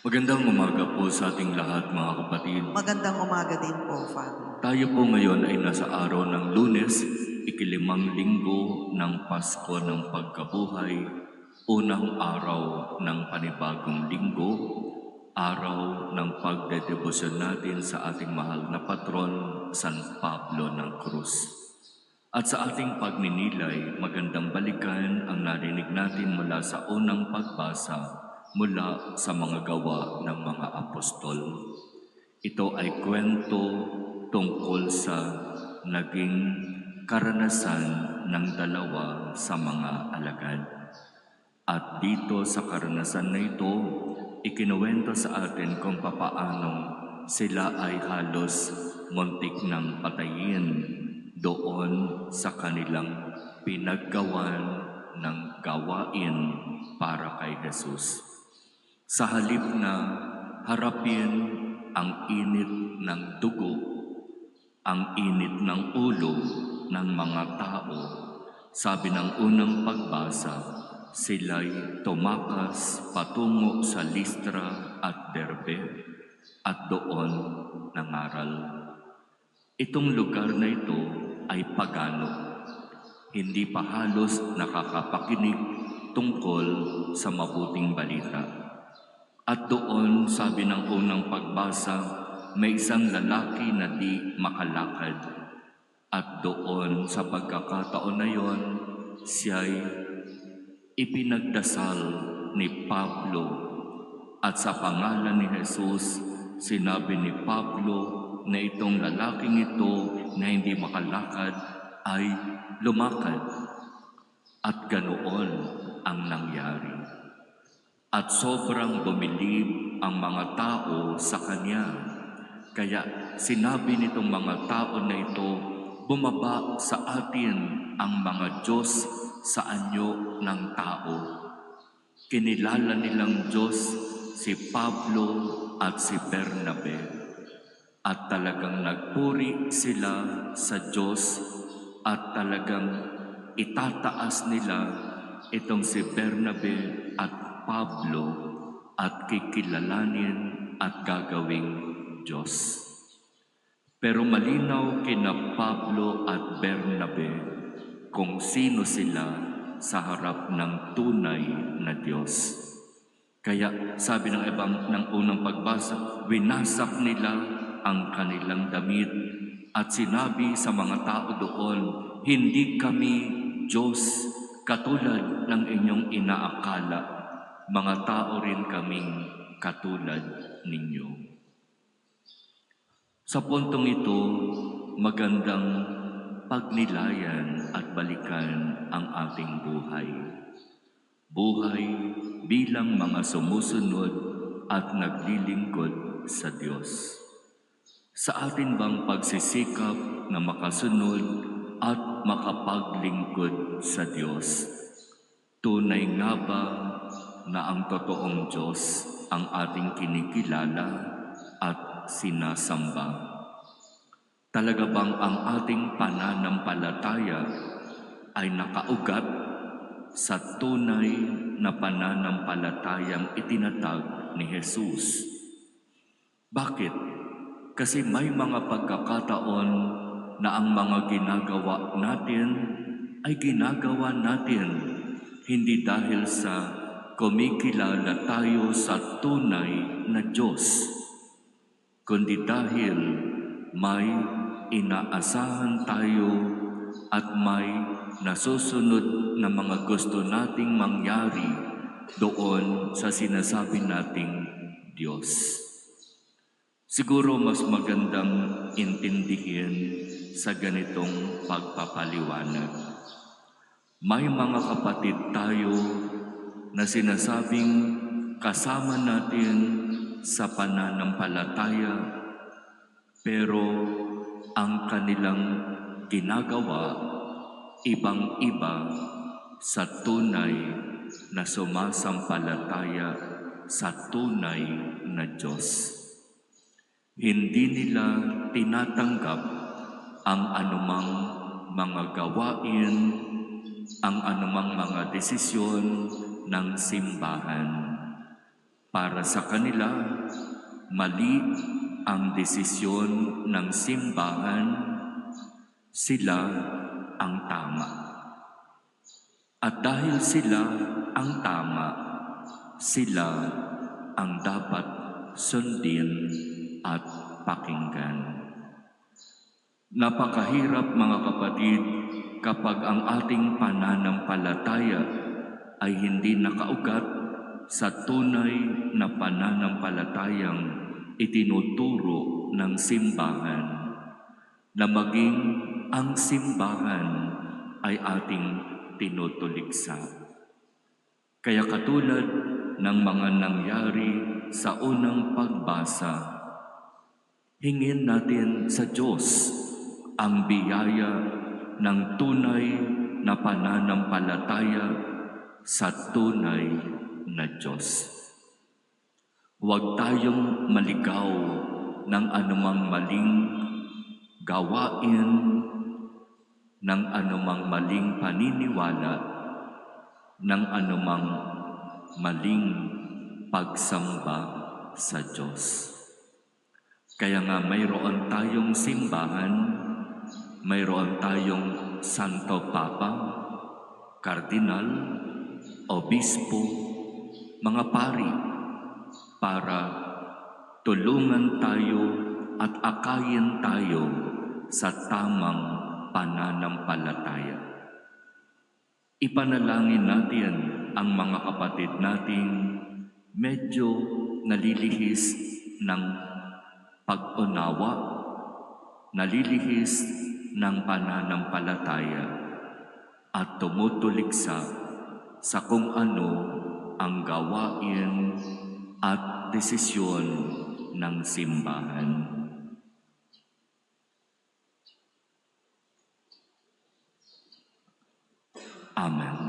Magandang umaga po sa ating lahat mga kapatid. Magandang umaga din po, Father. Tayo po ngayon ay nasa araw ng Lunes, ikilimang linggo ng Pasko ng Pagkabuhay, unang araw ng panibagong linggo, araw ng pagdedebosyon natin sa ating mahal na patron, San Pablo ng Cruz. At sa ating pagninilay, magandang balikan ang narinig natin mula sa unang pagbasa mula sa mga gawa ng mga apostol. Ito ay kwento tungkol sa naging karanasan ng dalawa sa mga alagad. At dito sa karanasan na ito, ikinuwento sa atin kung papaanong sila ay halos muntik ng patayin doon sa kanilang pinaggawan ng gawain para kay Jesus. Sa halip na harapin ang init ng dugo, ang init ng ulo ng mga tao, sabi ng unang pagbasa, sila'y tumakas patungo sa Listra at Derbe at doon nangaral. Itong lugar na ito ay pagano. Hindi pa halos nakakapakinig tungkol sa mabuting balita. At doon, sabi ng unang pagbasa, may isang lalaki na di makalakad. At doon, sa pagkakataon na yon, siya'y ipinagdasal ni Pablo. At sa pangalan ni Jesus, sinabi ni Pablo na itong lalaking ito na hindi makalakad ay lumakad. At ganoon ang nangyari. At sobrang bumilib ang mga tao sa kanya. Kaya sinabi nitong mga tao na ito, bumaba sa atin ang mga Diyos sa anyo ng tao. Kinilala nilang Diyos si Pablo at si Bernabe. At talagang nagpuri sila sa Diyos at talagang itataas nila itong si Bernabe at Pablo at kikilalanin at gagawing Diyos. Pero malinaw kina Pablo at Bernabe kung sino sila sa harap ng tunay na Diyos. Kaya sabi ng unang pagbasa, winasak nila ang kanilang damit at sinabi sa mga tao doon, hindi kami Diyos katulad ng inyong inaakala. Mga tao rin kaming katulad ninyo. Sa puntong ito, magandang pagnilayan at balikan ang ating buhay. Buhay bilang mga sumusunod at naglilingkod sa Diyos. Sa atin bang pagsisikap na makasunod at makapaglingkod sa Diyos? Tunay nga ba na ang totoong Diyos ang ating kinikilala at sinasamba? Talaga bang ang ating pananampalataya ay nakaugat sa tunay na pananampalatayang itinatag ni Jesus? Bakit? Kasi may mga pagkakataon na ang mga ginagawa natin ay ginagawa natin hindi dahil sa kumikilala tayo sa tunay na Diyos, kundi dahil may inaasahan tayo at may nasusunod na mga gusto nating mangyari doon sa sinasabi nating Diyos. Siguro mas magandang intindihin sa ganitong pagpapaliwanag. May mga kapatid tayo na sinasabing kasama natin sa pananampalataya, pero ang kanilang ginagawa ibang-iba sa tunay na sumasampalataya sa tunay na Diyos. Hindi nila tinatanggap ang anumang mga gawain, ang anumang mga desisyon ng simbahan. Para sa kanila, mali ang desisyon ng simbahan, sila ang tama. At dahil sila ang tama, sila ang dapat sundin at pakinggan. Napakahirap mga kapatid kapag ang ating pananampalataya ay hindi nakaugat sa tunay na pananampalatayang itinuturo ng simbahan, na maging ang simbahan ay ating tinutuligsa. Kaya katulad ng mga nangyari sa unang pagbasa, hingin natin sa Diyos ang biyaya ng tunay na pananampalataya sa tunay na Diyos. Huwag tayong maligaw ng anumang maling gawain, ng anumang maling paniniwala, ng anumang maling pagsamba sa Diyos. Kaya nga mayroon tayong simbahan, mayroon tayong Santo Papa, Kardinal, Obispo, mga pari, para tulungan tayo at akayin tayo sa tamang pananampalataya. Ipanalangin natin ang mga kapatid nating medyo nalilihis ng pag-unawa, nalilihis ng pananampalataya at tumutuligsa sa kung ano ang gawain at desisyon ng simbahan. Amen.